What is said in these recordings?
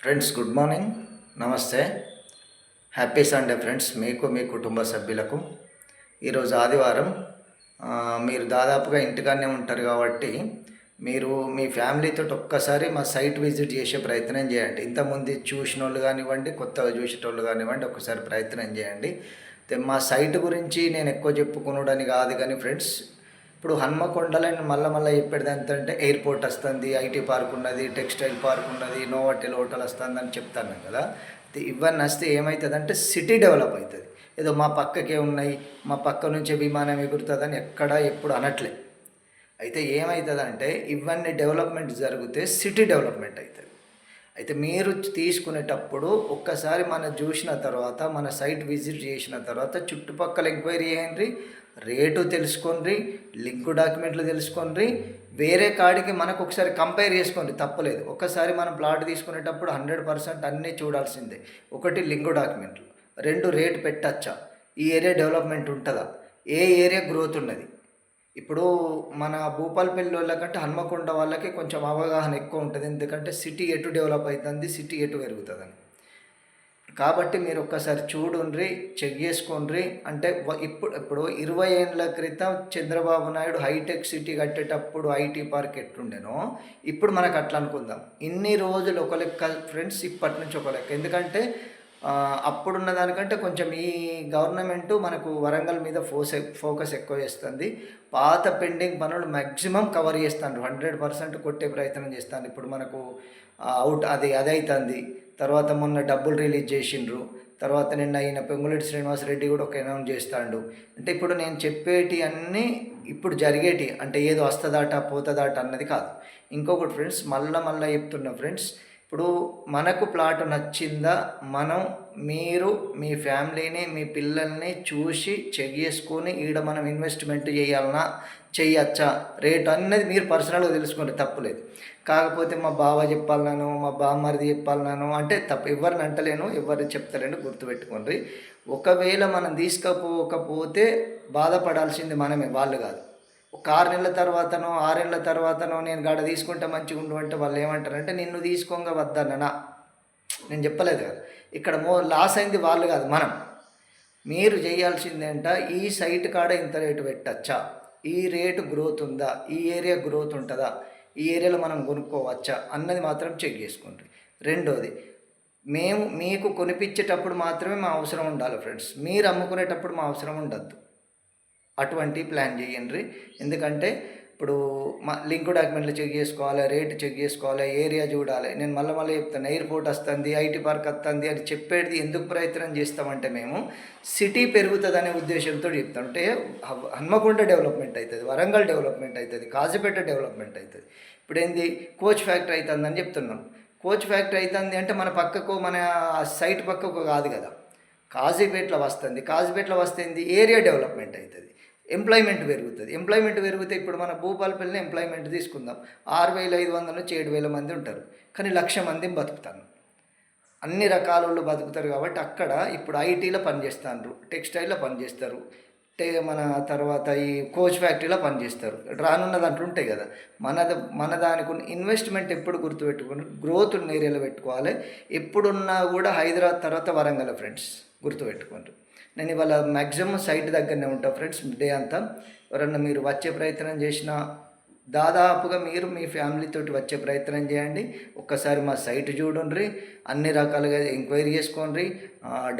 Friends good morning, నమస్తే, happy Sunday friends. మీకు మీ కుటుంబ సభ్యులకు ఈరోజు ఆదివారం. మీరు దాదాపుగా ఇంటికాడనే ఉంటారు కాబట్టి మీరు మీ ఫ్యామిలీతో ఒక్కసారి మా సైట్ విజిట్ చేసే ప్రయత్నం చేయండి. ఇంతకుముందు చూసిన వాళ్ళు కానివ్వండి, కొత్తగా చూసేటోళ్ళు కానివ్వండి, ఒక్కసారి ప్రయత్నం చేయండి. మా సైట్ గురించి నేను ఎక్కువ చెప్పుకున్నాడని కాదు కానీ ఫ్రెండ్స్, ఇప్పుడు హన్మకొండలో మళ్ళీ చెప్పేది ఎంతంటే ఎయిర్పోర్ట్ వస్తుంది, ఐటీ పార్క్ ఉన్నది, టెక్స్టైల్ పార్క్ ఉన్నది, నోవాటెల్ హోటల్ వస్తుంది అని చెప్తాను కదా. ఇవన్నీ వస్తే ఏమవుతుందంటే సిటీ డెవలప్ అవుతుంది. ఏదో మా పక్కకే ఉన్నాయి, మా పక్క నుంచే విమానం ఎగురుతుందని ఎప్పుడు అనట్లే. అయితే ఏమవుతుందంటే ఇవన్నీ డెవలప్మెంట్ జరిగితే సిటీ డెవలప్మెంట్ అవుతుంది. అయితే మీరు తీసుకునేటప్పుడు ఒక్కసారి మనం చూసిన తర్వాత, మన సైట్ విజిట్ చేసిన తర్వాత చుట్టుపక్కల ఎంక్వైరీ చేయండి, రేటు తెలుసుకోండి, లింకు డాక్యుమెంట్లు తెలుసుకోండి, వేరే కాడికి మనకు ఒకసారి కంపేర్ చేసుకోండి, తప్పలేదు. ఒకసారి మనం ప్లాట్ తీసుకునేటప్పుడు 100% అన్నీ చూడాల్సిందే. ఒకటి లింకు డాక్యుమెంట్లు, 2 రేటు పెట్టచ్చా, ఈ ఏరియా డెవలప్మెంట్ ఉంటుందా, ఏ ఏరియా గ్రోత్ ఉన్నది. ఇప్పుడు మన భూపాలపల్లి వాళ్ళకంటే హన్మకొండ వాళ్ళకి కొంచెం అవగాహన ఎక్కువ ఉంటుంది, ఎందుకంటే సిటీ ఎటు డెవలప్ అవుతుంది, సిటీ ఎటు పెరుగుతుందని. కాబట్టి మీరు ఒక్కసారి చూడుండ్రి, చెక్ చేసుకోండి. అంటే ఇప్పుడు 20 ఏళ్ళ క్రితం చంద్రబాబు నాయుడు హైటెక్ సిటీ కట్టేటప్పుడు ఐటీ పార్క్ ఎట్లుండేనో ఇప్పుడు మనకు అట్లా అనుకుందాం. ఇన్ని రోజులు ఒక లెక్క ఫ్రెండ్స్, ఇప్పటి నుంచి ఒక లెక్క. ఎందుకంటే అప్పుడున్న దానికంటే కొంచెం ఈ గవర్నమెంటు మనకు వరంగల్ మీద ఫోకస్ ఎక్కువ చేస్తుంది. పాత పెండింగ్ పనులు మ్యాక్సిమం కవర్ చేస్తాను, 100% కొట్టే ప్రయత్నం చేస్తాను. ఇప్పుడు మనకు అది అవుతుంది. తర్వాత మొన్న డబ్బులు రిలీజ్ చేసిండ్రు. తర్వాత నిన్న అయిన పొంగులేటి శ్రీనివాసరెడ్డి కూడా ఒక అనౌన్స్ చేస్తాడు. అంటే ఇప్పుడు నేను చెప్పేటి అన్నీ ఇప్పుడు జరిగేటి, అంటే ఏదో వస్తుందాట పోతుందాట అన్నది కాదు. ఇంకొకటి ఫ్రెండ్స్, మళ్ళీ చెప్తున్నా ఫ్రెండ్స్, ఇప్పుడు మనకు ప్లాట్ నచ్చిందా, మీరు మీ ఫ్యామిలీని, మీ పిల్లల్ని చూసి చెక్ చేసుకొని ఈడ మనం ఇన్వెస్ట్మెంట్ చేయాలన్నా చేయచ్చా, రేట్ అనేది మీరు పర్సనల్గా తెలుసుకోండి, తప్పులేదు. కాకపోతే మా బావ చెప్పాలన్నాను, మా బామ్మరిది చెప్పాలన్నాను అంటే తప్పు. ఎవరిని అంటలేను, ఎవరిని చెప్తలేను, గుర్తుపెట్టుకోండి. ఒకవేళ మనం తీసుకపోతే బాధపడాల్సింది మనమే, వాళ్ళు కాదు. ఒక 6 నెలల తర్వాతనో 6 ఏళ్ళ తర్వాతనో నేను గాడ తీసుకుంటే మంచిగా ఉండు అంటే వాళ్ళు ఏమంటారంటే నిన్ను తీసుకోగా వద్దన్నా. నేను చెప్పలేదు కదా, ఇక్కడ లాస్ అయింది వాళ్ళు కాదు, మనం. మీరు చేయాల్సిందేంట, ఈ సైట్ కాడ ఇంత రేటు పెట్టచ్చా, ఈ రేటు గ్రోత్ ఉందా, ఈ ఏరియా గ్రోత్ ఉంటుందా, ఈ ఏరియాలో మనం కొనుక్కోవచ్చా అన్నది మాత్రం చెక్ చేసుకోండి. రెండోది, మేము మీకు కొనిపించేటప్పుడు మాత్రమే మా అవసరం ఉండాలి ఫ్రెండ్స్, మీరు అమ్ముకునేటప్పుడు మా అవసరం ఉండద్దు. అటువంటి ప్లాన్ చేయండి. ఎందుకంటే ఇప్పుడు మా లింక్ డాక్యుమెంట్లు చెక్ చేసుకోవాలి, రేటు చెక్ చేసుకోవాలి, ఏరియా చూడాలి. నేను మళ్ళీ చెప్తాను, ఎయిర్పోర్ట్ వస్తుంది, ఐటీ పార్క్ వస్తుంది అని చెప్పేది ఎందుకు ప్రయత్నం చేస్తామంటే మేము సిటీ పెరుగుతుంది అనే ఉద్దేశంతో చెప్తాం. అంటే హన్మకొండ డెవలప్మెంట్ అవుతుంది, వరంగల్ డెవలప్మెంట్ అవుతుంది, కాజీపేట డెవలప్మెంట్ అవుతుంది. ఇప్పుడు ఏంది, కోచ్ ఫ్యాక్టరీ అవుతుందని చెప్తున్నాం. కోచ్ ఫ్యాక్టరీ అవుతుంది అంటే మన పక్కకు, మన సైట్ పక్కకు కాదు కదా, కాజీపేటలో వస్తుంది. కాజీపేటలో వస్తుంది, ఏరియా డెవలప్మెంట్ అవుతుంది, ఎంప్లాయ్మెంట్ పెరుగుతుంది. ఎంప్లాయ్మెంట్ పెరిగితే ఇప్పుడు మన భూపాలపల్లిని ఎంప్లాయ్మెంట్ తీసుకుందాం, 6,500 నుంచి 7,000 మంది ఉంటారు, కానీ 1,00,000 మందిని బతుకుతాను. అన్ని రకాల వాళ్ళు బతుకుతారు కాబట్టి అక్కడ ఇప్పుడు ఐటీలో పనిచేస్తారు, టెక్స్టైల్లో పనిచేస్తారు, మన తర్వాత ఈ కోచ్ ఫ్యాక్టరీలో పనిచేస్తారు. రానున్న దాంట్లో ఉంటాయి కదా. మన దానికి ఇన్వెస్ట్మెంట్ ఎప్పుడు గుర్తుపెట్టుకుని గ్రోత్ ఉన్న ఏరియాలో పెట్టుకోవాలి. ఎప్పుడున్నా కూడా హైదరాబాద్ తర్వాత వరంగల్ ఫ్రెండ్స్, గుర్తుపెట్టుకోండి. నేను ఇవాళ మ్యాక్సిమం సైట్ దగ్గరనే ఉంటాను ఫ్రెండ్స్, డే అంతా. ఎవరన్నా మీరు వచ్చే ప్రయత్నం చేసినా దాదాపుగా మీరు మీ ఫ్యామిలీతో వచ్చే ప్రయత్నం చేయండి. ఒక్కసారి మా సైట్ చూడండి, అన్ని రకాలుగా ఎంక్వైరీ చేసుకోండి,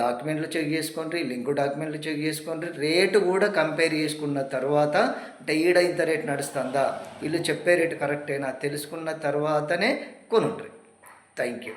డాక్యుమెంట్లు చెక్ చేసుకోండి, లింకు డాక్యుమెంట్లు చెక్ చేసుకోండి, రేటు కూడా కంపేర్ చేసుకున్న తర్వాత, అంటే ఈడ ఇంత రేటు నడుస్తుందా, వీళ్ళు చెప్పే రేటు కరెక్టేనా తెలుసుకున్న తర్వాతనే కొనుండ్రి. Thank you.